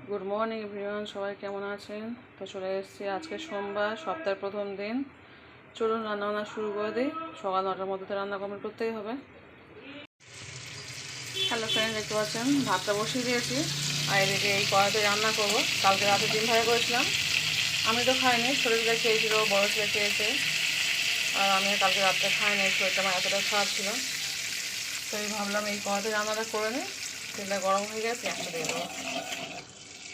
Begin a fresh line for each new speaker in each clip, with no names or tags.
Good morning everyone, সবাই কেমন আছেন? তো চলে এসেছি আজকে সোমবার, সপ্তাহের প্রথম দিন। চলুন রান্নাবান্না শুরু করে দিই। সকাল 9টার মধ্যে তো রান্না কমপ্লিট করতেই হবে। হ্যালো ফ্রেন্ড, দেখতে পাচ্ছেন ভাতটা বসিয়ে দিয়েছি, আর এদিকে এই কড়াইতে রান্না করবো। কালকে রাতে ডিম ভাজা করেছিলাম, আমি তো খাইনি, ছোটো ছেলে খেয়েছিল, বড়ো ছেলে খেয়েছে, আর আমি কালকে রাত্রে খাইনি, শরীরটা আমার এতটা খারাপ ছিল। তো আমি ভাবলাম এই কড়াইতে রান্নাটা করে নিই। তেলটা গরম হয়ে গেছে, পেঁয়াজটা দিয়ে দেবো।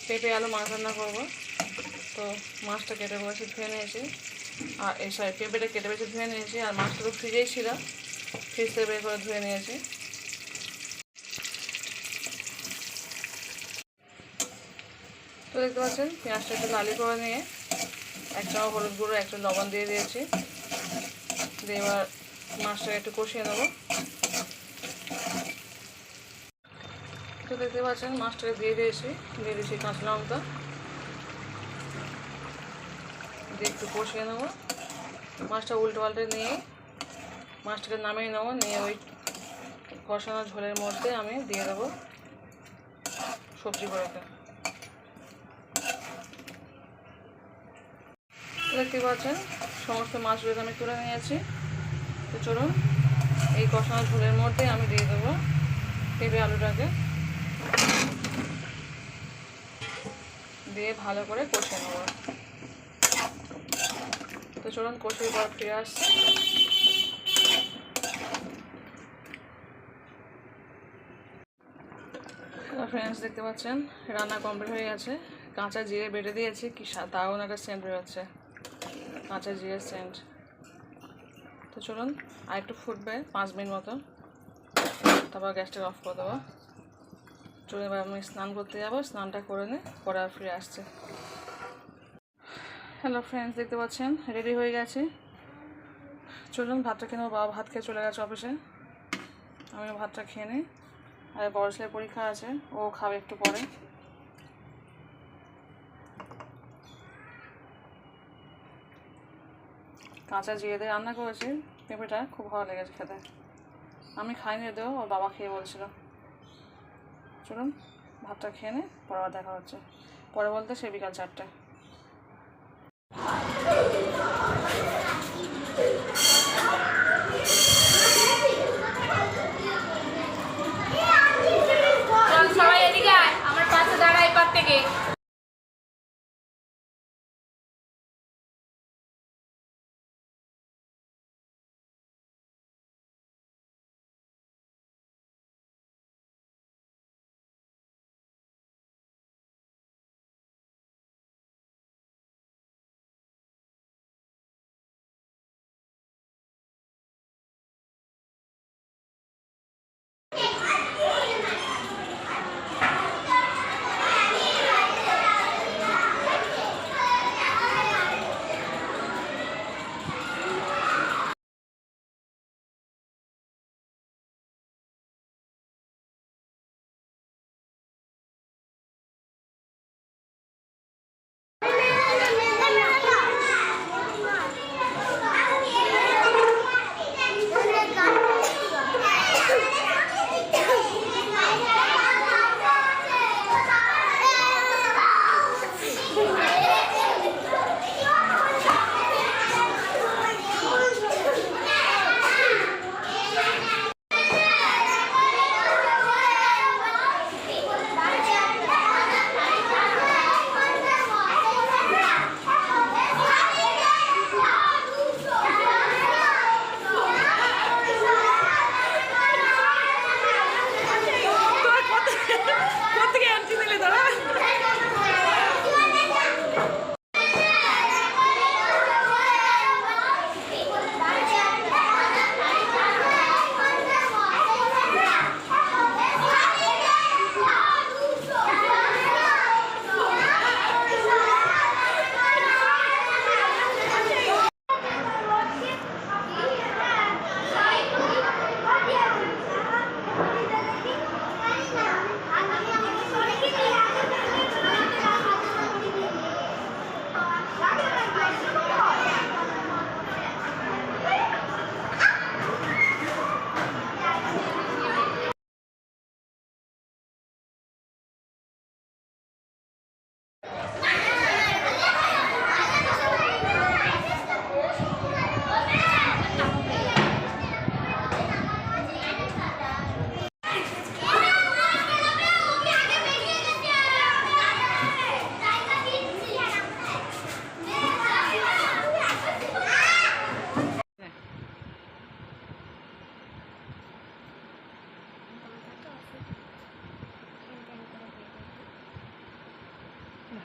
পেঁপে আলু মাছ রান্না করবো। তো মাছটা কেটে বসে ধুয়ে নিয়েছি, আর এই সরি পেঁপেটা কেটে বেছে ধুয়ে নিয়েছি, আর মাছটা তো ফ্রিজেই ছিল, ফ্রিজ থেকে বের করে ধুয়ে নিয়েছি। তো দেখতে পাচ্ছেন পেঁয়াজটা একটু লালি করে নিয়ে 1 চামচ হলুদ গুঁড়ো, 1 চামচ লবণ দিয়ে দিয়েছি। দিয়ে এবার মাছটাকে একটু কষিয়ে নেবো। তো দেখতে পাচ্ছেন মাছটাকে দিয়ে দিয়েছি কাঁচা লঙ্কা দিয়ে একটু কষিয়ে নেবো। মাছটা উল্টো পাল্টে নিয়ে মাছটাকে নামিয়ে নেবো, নিয়ে ওই কষানো ঝোলের মধ্যে আমি দিয়ে দেবো সবজিগুলোকে। দেখতে পাচ্ছেন সমস্ত মাছগুলোকে আমি তুলে নিয়েছি। তো চলুন এই কষানো ঝোলের মধ্যে আমি দিয়ে দেবো পেঁপে আলুটাকে, দিয়ে ভালো করে কষিয়ে নেব। তো চলুন কষিয়ে পর ফিরে আসছি। ফ্রেন্ডস, দেখতে পাচ্ছেন রান্না কমপ্লিট হয়ে গেছে। কাঁচা জিরে বেটে দিয়েছি, কি দারুণ একটা সেন্ট বেরোচ্ছে, কাঁচা জিরের সেন্ট। তো চলুন আর একটু ফুটবে 5 মিনিট মতো, তারপর গ্যাসটা অফ করে দেবো। চলুন এবার আমি স্নান করতে যাবো, স্নানটা করে নিয়ে পরে আর ফিরে আসছে। হ্যালো ফ্রেন্ডস, দেখতে পাচ্ছেন রেডি হয়ে গেছে। চলুন ভাতটা খেয়ে নেবো। বাবা ভাত খেয়ে চলে গেছে অফিসে, আমি ভাতটা খেয়ে নিই। আর বড় ছেলের পরীক্ষা আছে, ও খাবে একটু পরে। কাঁচা জিরে দিয়ে রান্না করেছি, পেঁপেটা খুব ভালো লেগেছে খেতে। আমি খাইনি দেবো, ওর বাবা খেয়ে বলছিল। চলুন ভাতটা খেয়ে নিই, পরে আবার দেখা হচ্ছে। পরে বলতে সে বিকাল 4টায়।
সবাই এদিকে আয়, আমার পাশে দাঁড়া এই পার থেকে।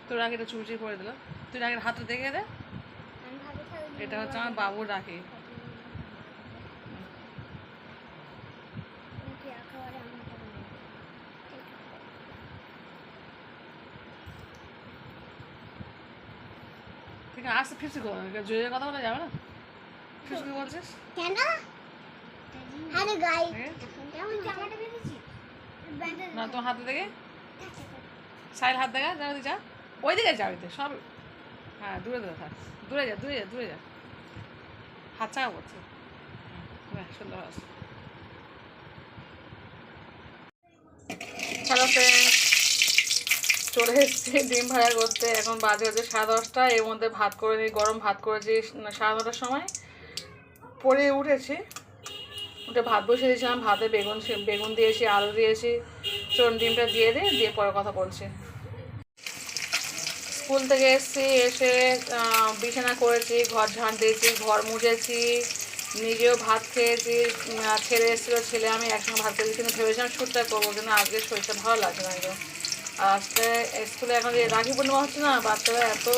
তোর রাখিটা চুচি করে দিল। তুই রাখির হাতটা দেখে দে। এটা হচ্ছে আমার বাবুর রাখি। ঠিক আছে, আসতে ফিরছি করো, জোরে কথা বলা যাবে না। ফিরছি বলছিস
কেন? আরে গাই
না, তোমার হাতে দেখে সাইল হাত দেখা যা, ওদিকে যা, ওই দিকে যাবি তো সব। হ্যাঁ, দূরে দূরে থাক, দূরে যা, দূরে যা, দূরে যা। হাত চাকা করছে। সুন্দর আছে। হ্যালো ফ্রেন্ডস, চলে এসেছি ডিম ভাজা করতে। এখন বাজে হচ্ছে 10:30। এর মধ্যে ভাত করে নিই, গরম ভাত করেছি 9:30টার সময়। পরে উঠেছি, উঠে ভাত বসিয়ে দিয়েছিলাম। ভাতে বেগুন দিয়েছি, আলু দিয়েছি। চলুন ডিমটা দিয়ে দিই, দিয়ে পরে কথা বলছি। স্কুল থেকে এসেছি, এসে বিছানা করেছি, ঘর ঝাঁট দিয়েছি, ঘর মুছেছি, নিজেও ভাত খেয়েছি। ছেলে এসেছিলো, ছেলে আমি একসঙ্গে ভাত খেয়েছি, কিন্তু ভেবেছিলাম শ্যুটটা করবো, কিন্তু আজকে শরীরটা ভালো লাগছে না একদম। আর আজকে স্কুলে এখন যে রাখি পূর্ণিমা হচ্ছে না, বাচ্চারা এত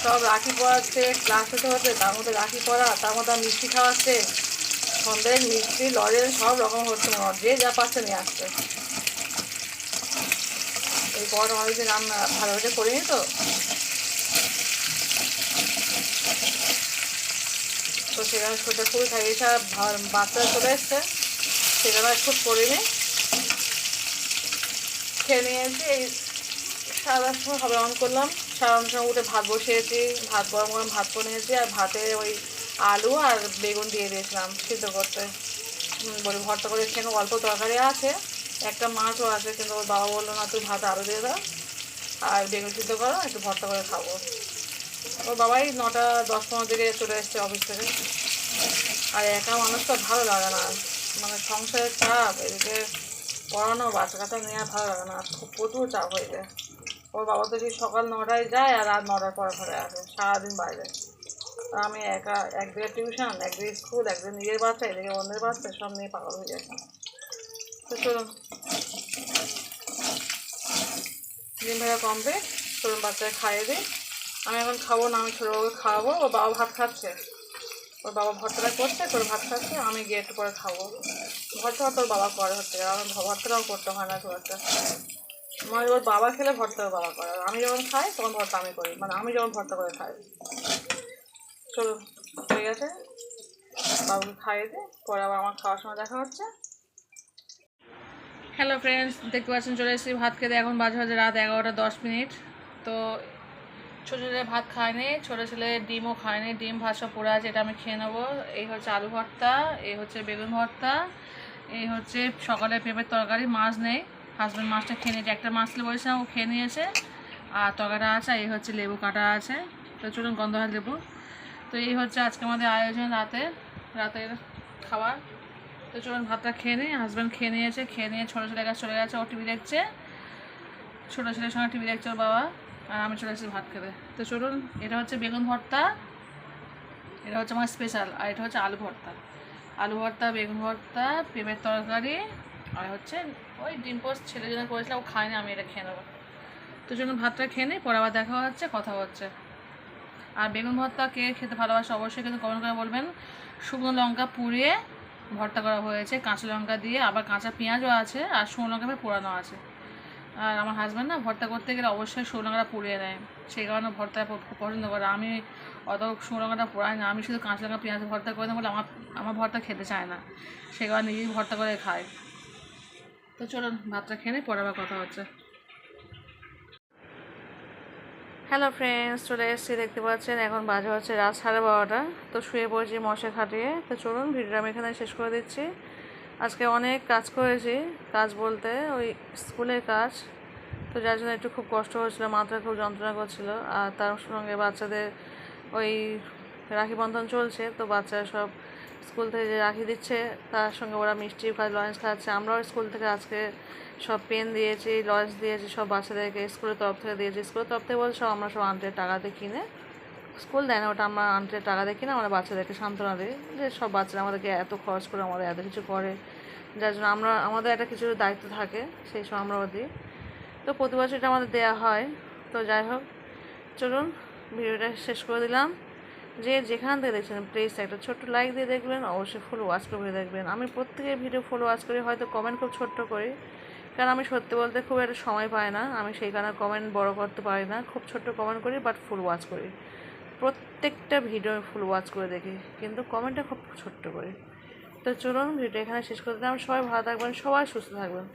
সব রাখি পড়াচ্ছে, ক্লাস হতে হচ্ছে, তার মধ্যে রাখি পড়া, তার মধ্যে মিষ্টি খাওয়াচ্ছে, সন্দেশ, মিষ্টি, লজেন্স সব রকম হচ্ছে, মনে হয় যে যা পাচ্ছে নিয়ে আসছে। এই পড়াটা অনেকদিন রান্না ভালোভাবে করিনি তো, তো সেখানে শরীরটা খুবই খাই। সব বাচ্চারা চলে এসছে, সেখানে একটু করিনি, খেয়ে নিয়েছি। এই 7:30 সময় হবে অন করলাম। 7:30 সময় উঠে ভাত বসিয়েছি, ভাত গরম গরম ভাত করে নিয়েছি। আর ভাতে ওই আলু আর বেগুন দিয়ে দিয়েছিলাম সিদ্ধ করতে, বলি ভর্তা করে খেয়ে। অল্প তরকারি আছে, একটা মাছও আছে, কিন্তু ওর বাবা বললো না, তুই ভাত আলু দিয়ে দাও আর বেগুন সিদ্ধ করো, একটু ভর্তা করে খাবো। ওর বাবাই 9:10-15 দিকে চলে এসছে অফিস থেকে। আর একা মানুষ তো ভালো লাগে না, মানে সংসারের চাপ, এদিকে পড়ানো, বাচ্চা কাচ্চা নিয়ে আর ভালো লাগে না, খুব প্রচুর চাপ হয়ে যায়। ওর বাবা তো সেই সকাল 9টায় যায় আর রাত 9টার পরে ঘরে আসে, সারাদিন বাইরে। আর আমি একা, একদিকে টিউশন, একদিকে স্কুল, একদিকে নিজের বাচ্চা, এদিকে অন্যের বাচ্চা, সব নিয়ে পাগল হয়ে যায়। তো চলুন, ডিম ভাজা কমপ্লিট, চলুন বাচ্চাকে খাইয়ে দিই। আমি এখন খাবো না, আমি ছোটোবাবুকে খাওয়াবো। ওর বাবা ভাত খাচ্ছে, ওর বাবা ভর্তাটা করছে, তোর ভাত খাচ্ছে, আমি গিয়ে একটু করে খাবো। ভর্তা তোর বাবা করে হচ্ছে, আমার ভর্তাটাও করতে হয় না খুব একটা। মানে ওর বাবা খেলে ভর্তা ওর বাবা করে, আর আমি যখন খাই তখন ভর্তা আমি করি, মানে আমি যখন ভর্তা করে খাই। চলো, ঠিক আছে, বাবুকে খাইয়ে দিই, পরে আবার আমার খাওয়ার সময় দেখা হচ্ছে। হ্যালো ফ্রেন্ডস, দেখতে পাচ্ছেন চলে এসেছি ভাত খেতে। এখন বাজে রাত 11:10। তো ছোটো ছেলে ভাত খায়নি, ছোটো ছেলে ডিমও খায়নি, ডিম ভাত সব পড়ে আছে, এটা আমি খেয়ে নেবো। এই হচ্ছে আলু ভর্তা, এই হচ্ছে বেগুন ভর্তা, এই হচ্ছে সকালে পেঁপের তরকারি, মাছ নেই, হাজব্যান্ড মাছটা খেয়ে নিয়েছে। একটা মাছ বলেছিলাম, ও খেয়ে নিয়েছে, আর তরকারিটা আছে। এই হচ্ছে লেবু কাটা আছে, তো চলুন গন্ধহার লেবু। তো এই হচ্ছে আজকে আমাদের আয়োজন রাতের খাবার। তো চলুন ভাতটা খেয়ে নিই। হাজব্যান্ড খেয়ে নিয়েছে, খেয়ে নিয়ে ছোটো ছেলের কাছে চলে গেছে, ও টিভি দেখছে, ছোটো ছেলের সঙ্গে টিভি দেখছে ওর বাবা, আর আমি চলে এসেছি ভাত খেতে। তো চলুন, এটা হচ্ছে বেগুন ভর্তা, এটা হচ্ছে আমার স্পেশাল, আর এটা হচ্ছে আলু ভর্তা। আলু ভর্তা, বেগুন ভর্তা, পেঁপের তরকারি, আর হচ্ছে ওই ডিম পোস্ট ছেলের জন্য করেছিলাম, ও খায়নি, আমি এটা খেয়ে নেবো। তো চলুন ভাতটা খেয়ে নিই, পরে আবার দেখা হচ্ছে, কথা হচ্ছে। আর বেগুন ভর্তা কে খেতে ভালোবাসে অবশ্যই কিন্তু কমেন্ট করে বলবেন। শুকনো লঙ্কা পুড়িয়ে ভর্তা করা হয়েছে, কাঁচা লঙ্কা দিয়ে, আবার কাঁচা পেঁয়াজও আছে, আর শুকনো লঙ্কা পোড়ানো আছে। আর আমার হাজব্যান্ড না ভর্তা করতে গেলে অবশ্যই শুকনো লঙ্কাটা পুড়িয়ে নেয়, সেই কারণে ভর্তা পছন্দ করে। আমি অত শুকনো লঙ্কাটা পোড়াই না, আমি শুধু কাঁচা লঙ্কা পেঁয়াজ ভর্তা করে দেবো বলে আমার ভর্তা খেতে চায় না, সেই কারণে নিজেই ভর্তা করে খায়। তো চলুন ভাতটা খেয়ে নিই, পরে আবার কথা হচ্ছে। হ্যালো ফ্রেন্ডস, চলে এসেছি, দেখতে পাচ্ছেন এখন বাজে হচ্ছে রাত 12:30। তো শুয়ে পড়েছি মশে খাটিয়ে। তো চলুন ভিডিওটা আমি এখানে শেষ করে দিচ্ছি। আজকে অনেক কাজ করেছি, কাজ বলতে ওই স্কুলের কাজ, তো যার জন্য একটু খুব কষ্ট হচ্ছিলো, মাথা খুব যন্ত্রণা করছিলো। আর তার সঙ্গে বাচ্চাদের ওই রাখি বন্ধন চলছে, তো বাচ্চারা সব স্কুল থেকে যে রাখি দিচ্ছে, তার সঙ্গে ওরা মিষ্টি খায়, লজেন্স খাচ্ছে। আমরাও স্কুল থেকে আজকে সব পেন দিয়েছি, লজেন্স দিয়েছি, সব বাচ্চাদেরকে স্কুলের তরফ থেকে দিয়েছি। স্কুলের তরফ থেকে বলছে সব আমরা সব আন্টির টাকাতে কিনে, স্কুল দেয় না ওটা, আমরা আন্টির টাকা দিয়ে কিনে আমরা বাচ্চাদেরকে সান্ত্বনা দিই, যে সব বাচ্চারা আমাদেরকে এত খরচ করে আমাদের এত কিছু করে, যার জন্য আমাদের একটা কিছু দায়িত্ব থাকে, সেই সময় আমরাও দিই। তো প্রতি বছর এটা আমাদের দেওয়া হয়, তো যাই হোক, চলুন ভিডিওটা শেষ করে দিলাম। যে যেখান থেকে দেখছেন প্লিজ একটা ছোট্ট লাইক দিয়ে দেখবেন, অবশ্যই ফুল ওয়াচ করে দেখবেন। আমি প্রত্যেকের ভিডিও ফুল ওয়াচ করি, হয়তো কমেন্ট খুব ছোট্ট করি, কারণ আমি সত্যি বলতে খুব একটা সময় পাই না, আমি সেই কারণে কমেন্ট বড় করতে পারি না, খুব ছোট্ট কমেন্ট করি, বাট ফুল ওয়াচ করি। প্রত্যেকটা ভিডিও ফুল ওয়াচ করে দেখি, কিন্তু কমেন্টটা খুব ছোট্ট করি। তো চলুন ভিডিওটা এখানে শেষ করে দিলাম। সবাই ভালো থাকবেন, সবাই সুস্থ থাকবেন,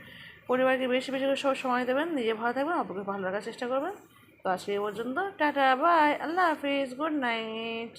পরিবারকে বেশি বেশি করে সব সময় দেবেন, নিজে ভালো থাকবেন, অপরকে ভালো রাখার চেষ্টা করবেন। তো আজকে এই পর্যন্ত, টাটা, বাই, আল্লাহ হাফিজ, গুড নাইট।